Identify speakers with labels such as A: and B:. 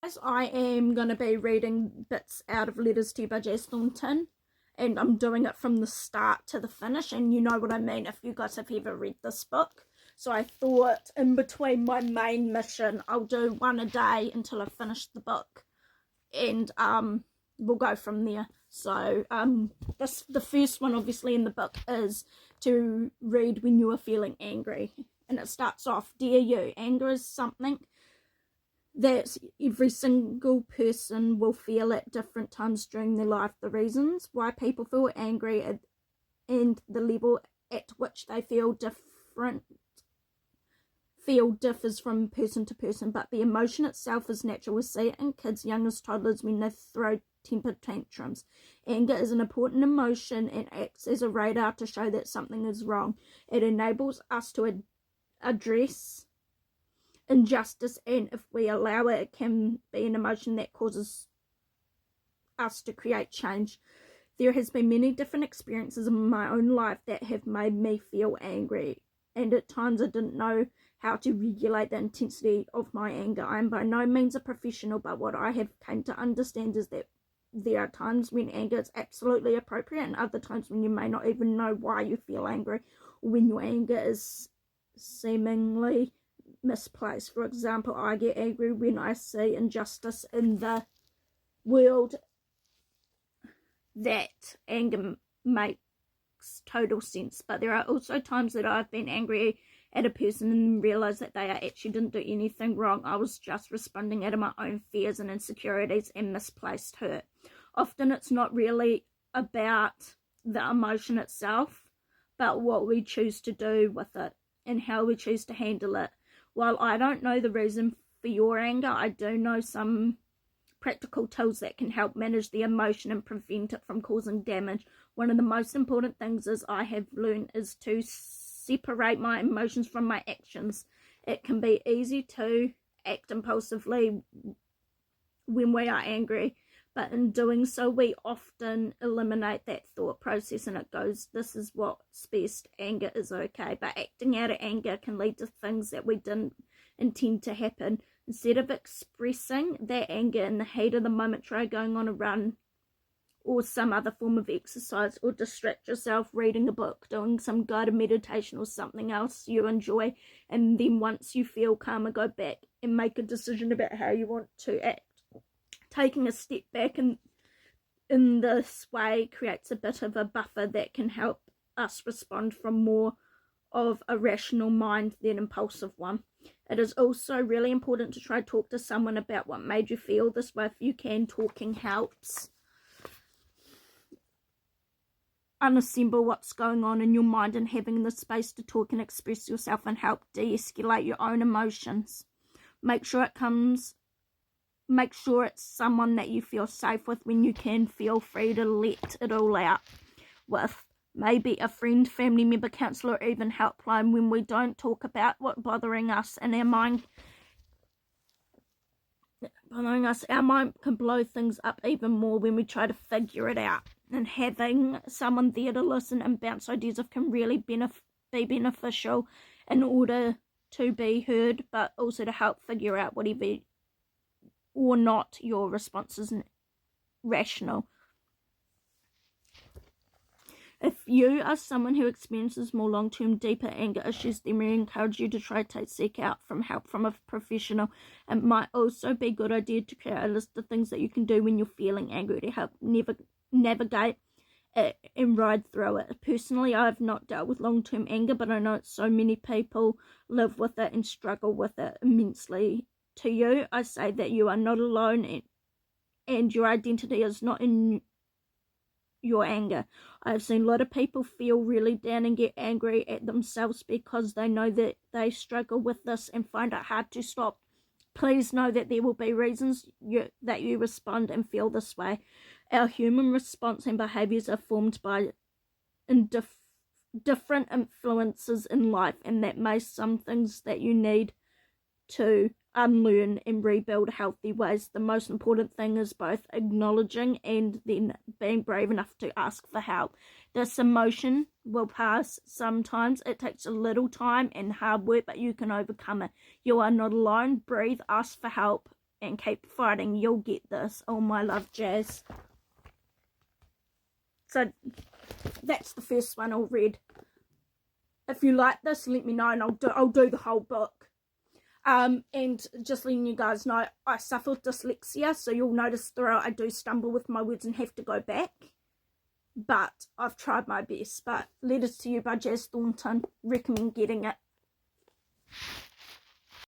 A: As I am going to be reading bits out of Letters to You by Thornton, and I'm doing it from the start to the finish, and you know what I mean if you guys have ever read this book. So I thought in between my main mission, I'll do one a day until I finish the book, and we'll go from there. So the first one obviously in the book is to read when you are feeling angry, and it starts off, "Dear you, anger is something that every single person will feel at different times during their life. The reasons why people feel angry and the level at which they feel differs from person to person, but the emotion itself is natural. We see it in kids young as toddlers when they throw temper tantrums. Anger is an important emotion and acts as a radar to show that something is wrong. It enables us to address injustice, and if we allow it, it can be an emotion that causes us to create change. There has been many different experiences in my own life that have made me feel angry, and at times I didn't know how to regulate the intensity of my anger. I am by no means a professional, but what I have come to understand is that there are times when anger is absolutely appropriate and other times when you may not even know why you feel angry, or when your anger is seemingly misplaced. For example, I get angry when I see injustice in the world. That anger makes total sense, but there are also times that I've been angry at a person and realized that they actually didn't do anything wrong. I was just responding out of my own fears and insecurities and misplaced hurt. Often it's not really about the emotion itself, but what we choose to do with it and how we choose to handle it. While I don't know the reason for your anger, I do know some practical tools that can help manage the emotion and prevent it from causing damage. One of the most important things is I have learned is to separate my emotions from my actions. It can be easy to act impulsively when we are angry, but in doing so we often eliminate that thought process, and it goes, this is what's best, anger is okay. But acting out of anger can lead to things that we didn't intend to happen. Instead of expressing that anger in the heat of the moment, try going on a run or some other form of exercise, or distract yourself reading a book, doing some guided meditation or something else you enjoy, and then once you feel calmer, go back and make a decision about how you want to act. Taking a step back in this way creates a bit of a buffer that can help us respond from more of a rational mind than impulsive one. It is also really important to try to talk to someone about what made you feel this way. If you can, talking helps unassemble what's going on in your mind, and having the space to talk and express yourself and help de-escalate your own emotions. Make sure it's someone that you feel safe with. When you can, feel free to let it all out with maybe a friend, family member, counsellor, or even helpline. When we don't talk about what's bothering us and our mind can blow things up even more when we try to figure it out. And having someone there to listen and bounce ideas off can really be beneficial in order to be heard, but also to help figure out whatever or not your response is rational. If you are someone who experiences more long-term, deeper anger issues, then we encourage you to try to seek out help from a professional. It might also be a good idea to create a list of things that you can do when you're feeling angry to help navigate it and ride through it. Personally, I have not dealt with long-term anger, but I know so many people live with it and struggle with it immensely. To you, I say that you are not alone, and your identity is not in your anger. I have seen a lot of people feel really down and get angry at themselves because they know that they struggle with this and find it hard to stop. Please know that there will be reasons that you respond and feel this way. Our human response and behaviours are formed by different influences in life, and that may some things that you need to unlearn and rebuild healthy ways. The most important thing is both acknowledging and then being brave enough to ask for help. This emotion will pass sometimes. It takes a little time and hard work, but you can overcome it. You are not alone. Breathe, ask for help, and keep fighting. You'll get this. Oh, my love, Jazz. So that's the first one all read. If you like this, let me know, and I'll do the whole book. And just letting you guys know, I suffer with dyslexia, so you'll notice throughout I do stumble with my words and have to go back. But I've tried my best. But Letters to You by Jazz Thornton. Recommend getting it.